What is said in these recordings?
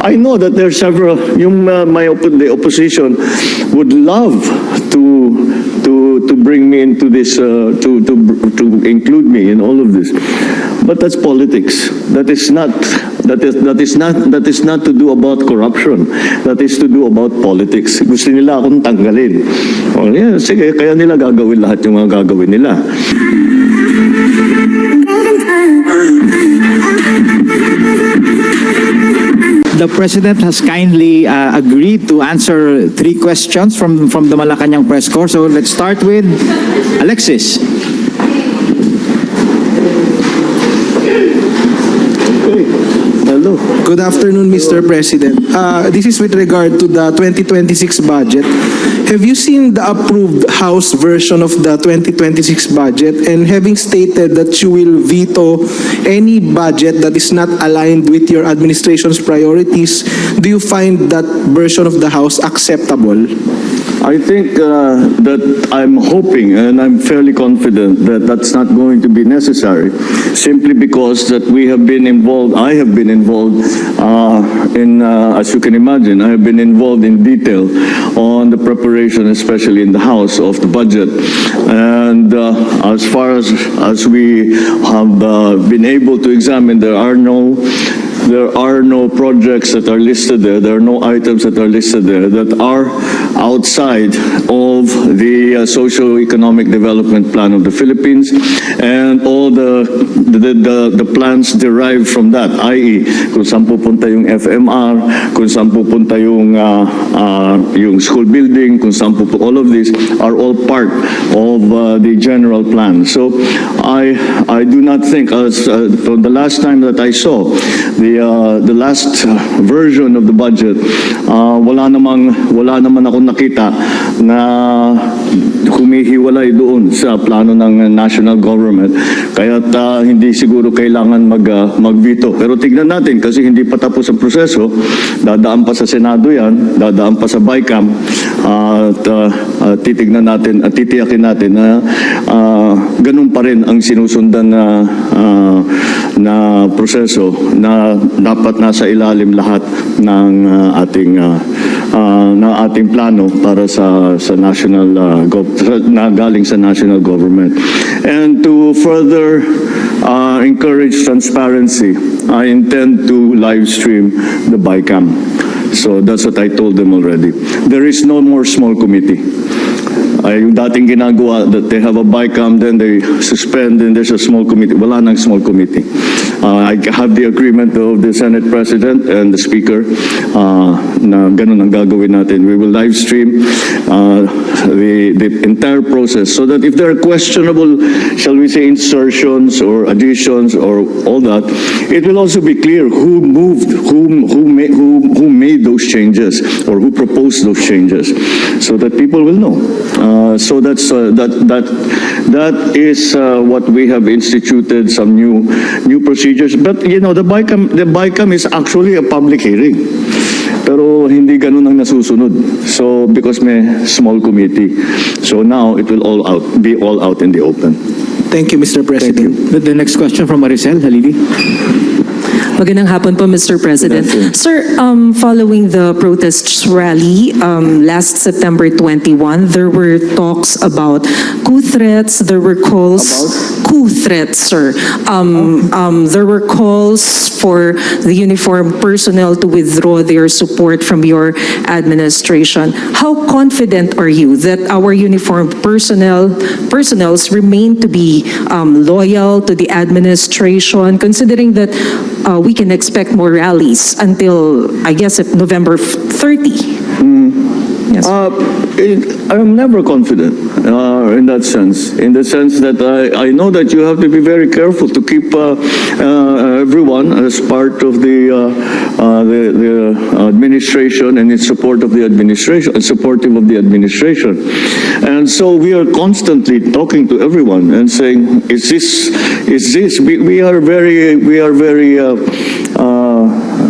I know that there are several, the opposition would love to bring me into this, to include me in all of this. But that's politics. That is not to do about corruption. That is to do about politics. Gusto nila akong tanggalin. O, yeah, sige, kaya nila gagawin lahat yung mga gagawin nila. The President has kindly agreed to answer 3 questions from the Malacanang press corps. So let's start with Alexis. Hello. Good afternoon, Mr. President. This is with regard to the 2026 budget. Have you seen the approved House version of the 2026 budget? And having stated that you will veto any budget that is not aligned with your administration's priorities, do you find that version of the House acceptable? I think that I'm hoping and I'm fairly confident that that's not going to be necessary, simply because that we have been involved, I have been involved as you can imagine, I have been involved in detail on the preparation, especially in the House, of the budget. And as far as we have been able to examine, there are no projects that are listed there. There are no items that are listed there that are outside of the socio-economic development plan of the Philippines and all the plans derived from that, i.e. kung saan pupunta yung FMR, kung saan pupunta yung school building, kung saan pupunta, all of these are all part of the general plan. So I do not think, from the last time that I saw the last version of the budget, wala naman akong nakita na humihiwalay doon sa plano ng national government. Kaya't hindi siguro kailangan mag-veto. Pero tignan natin kasi hindi pa tapos ang proseso. Dadaan pa sa Senado yan, dadaan pa sa BICAM, at titignan natin at titiyakin natin na ganun pa rin ang sinusundan na proseso na dapat nasa ilalim lahat ng ating plano para sa national na galing sa national government. And to further encourage transparency, I intend to live stream the BICAM. So that's what I told them already. There is no more small committee. Yung dating ginagawa that they have a BICAM, then they suspend, then there's a small committee. Wala nang small committee. I have the agreement of the Senate President and the Speaker na ganun ang gagawin natin. We will live stream the entire process so that if there are questionable, shall we say, insertions or additions or all that, it will also be clear who moved, who made those changes or who proposed those changes, so that people will know. So that is what we have instituted, some new procedures. But you know, the BICAM is actually a public hearing. Pero hindi ganun ang nasusunod. So because may small committee. So now it will be all out in the open. Thank you, Mr. President. The next question from Maricel Halili. Magandang hapon po, Mr. President. Sir, following the protests rally last September 21, there were talks about coup threats. There were calls coup threats, sir. There were calls for the uniformed personnel to withdraw their support from your administration. How confident are you that our uniformed personnels remain to be loyal to the administration, considering that we can expect more rallies until, I guess, November 30. Yes. I'm never confident in that sense. In the sense that I know that you have to be very careful to keep everyone as part of the administration and in support of the administration, supportive of the administration. And so we are constantly talking to everyone and saying, is this? We are very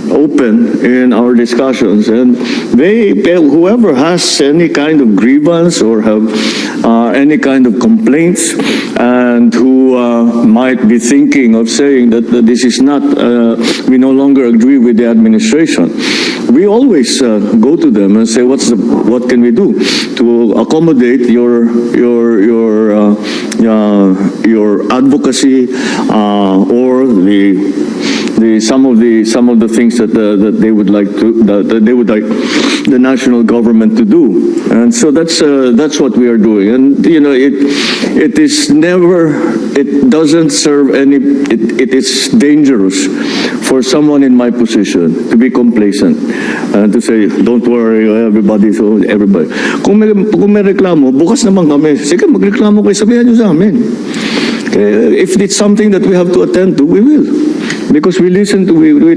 open in our discussions, and whoever has any kind of grievance or have any kind of complaints, and who might be thinking of saying that this is not, we no longer agree with the administration. We always go to them and say, what can we do to accommodate your advocacy or some of the things that they would like the national government to do, and so that's what we are doing. And it doesn't serve any. It is dangerous for someone in my position to be complacent and to say, don't worry, everybody. Kung may reklamo, bukas naman kami. Sige, magreklamo kayo, sabihan nyo sa amin. If it's something that we have to attend to, we will. Because we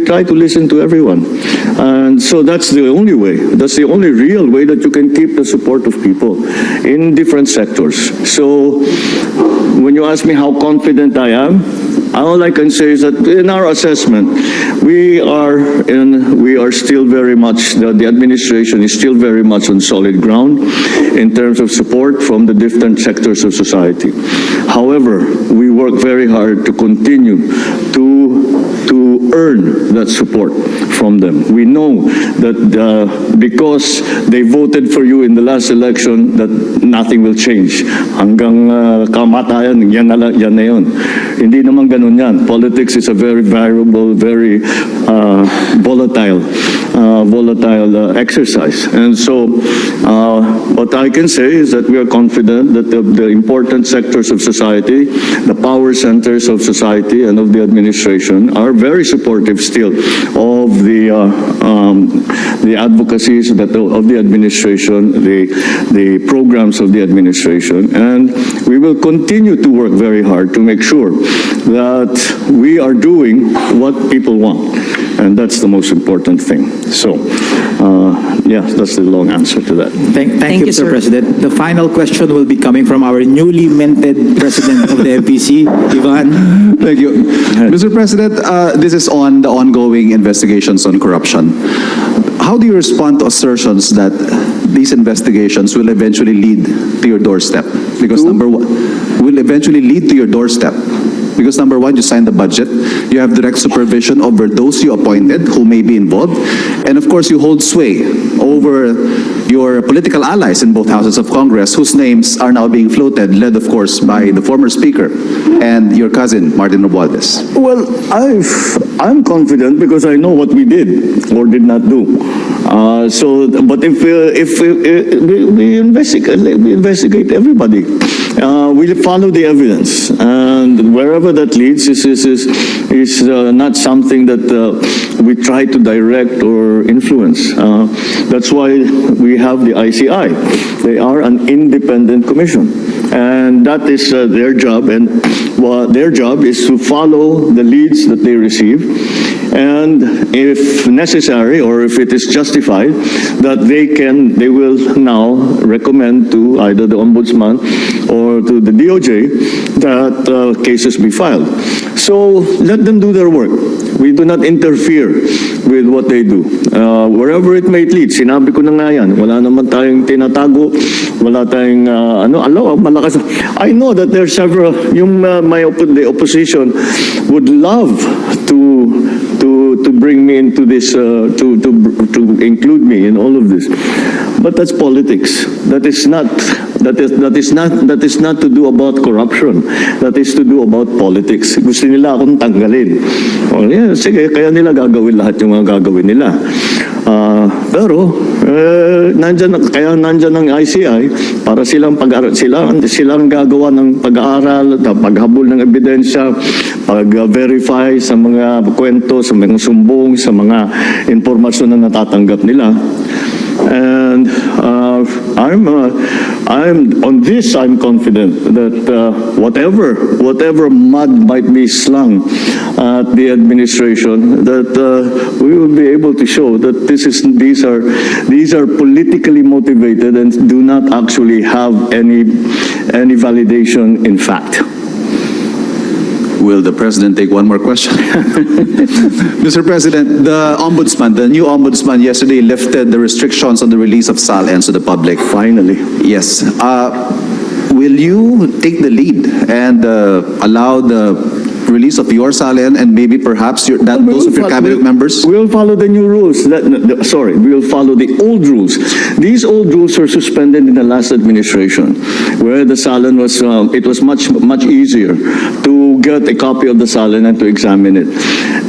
try to listen to everyone. And so that's the only way. That's the only real way that you can keep the support of people in different sectors. So when you ask me how confident I am, all I can say is that in our assessment, we are still very much, the administration is still very much on solid ground in terms of support from the different sectors of society. However, we work very hard to continue to earn that support from them. We know that because they voted for you in the last election, that nothing will change. Hanggang kamatayan, yan na yun. Hindi naman ganun yan. Politics is a very variable, very volatile exercise. And so what I can say is that we are confident that the important sectors of society, the power centers of society and of the administration are very supportive still of the advocacies of the administration, the programs of the administration, and we will continue to work very hard to make sure that we are doing what people want, and that's the most important thing. So, yeah, that's the long answer to that. Thank you, Mr. sir. President. The final question will be coming from our newly minted President of the MPC, Ivan. Thank you. Mr. President, this is on the ongoing investigations on corruption. How do you respond to assertions that these investigations will eventually lead to your doorstep? Because number one, will eventually lead to your doorstep. Because number one, you signed the budget, you have direct supervision over those you appointed who may be involved, and of course you hold sway over your political allies in both houses of Congress whose names are now being floated, led of course by the former Speaker and your cousin, Martin Romualdez. Well, I'm confident because I know what we did or did not do. But if we investigate everybody, we follow the evidence, and wherever that leads is not something that we try to direct or influence. That's why we have the ICI. They are an independent commission, and that is their job. And their job is to follow the leads that they receive, and if necessary or if it is justified, that they will now recommend to either the Ombudsman or to the DOJ that cases be filed. So let them do their work. We do not interfere with what they do. Wherever it may lead, sinabi ko na nga yan, wala naman tayong tinatago, wala tayong, malakas. I know that there are several, the opposition would love to bring me into this, to include me in all of this. But that's politics. That is not to do about corruption. That is to do about politics. Gusto nila akong tanggalin. O, yeah, sige, kaya nila gagawin lahat yung mga gagawin nila. Pero kaya nandyan ang ICI para silang gagawa ng pag-aaral, paghabol ng ebidensya, pag-verify sa mga kwento, sa mga sumbong, sa mga impormasyon na natatanggap nila. And I'm confident that whatever mud might be slung at the administration, that we will be able to show that these are politically motivated and do not actually have any validation in fact. Will the President take one more question? Mr. President, the new Ombudsman yesterday lifted the restrictions on the release of SALNs to the public. Finally. Yes. will you take the lead and allow the release of your salary and maybe perhaps those of your cabinet members? We'll follow the new rules. We'll follow the old rules. These old rules were suspended in the last administration, where the Salin was, it was much easier to get a copy of the Salin and to examine it.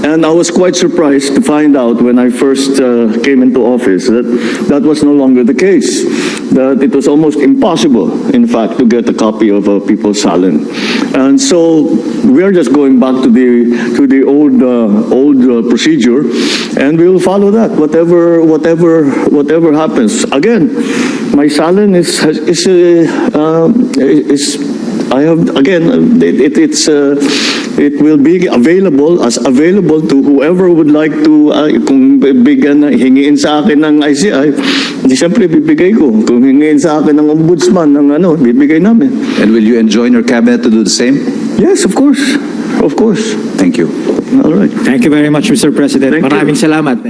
And I was quite surprised to find out when I first came into office that that was no longer the case. That it was almost impossible, in fact, to get a copy of people's Salin. And so we're just going back to the old procedure, and we will follow that. Whatever happens. Again, my Salin is I have again. It will be available to whoever would like to kung hingiin sa akin ng ICI, di siyempre bibigay ko. Kung hingiin sa akin ng ombudsman bibigay namin. And will you enjoin your cabinet to do the same? Yes, of course. Of course. Thank you. All right. Thank you very much, Mr. President. Thank you. Maraming salamat.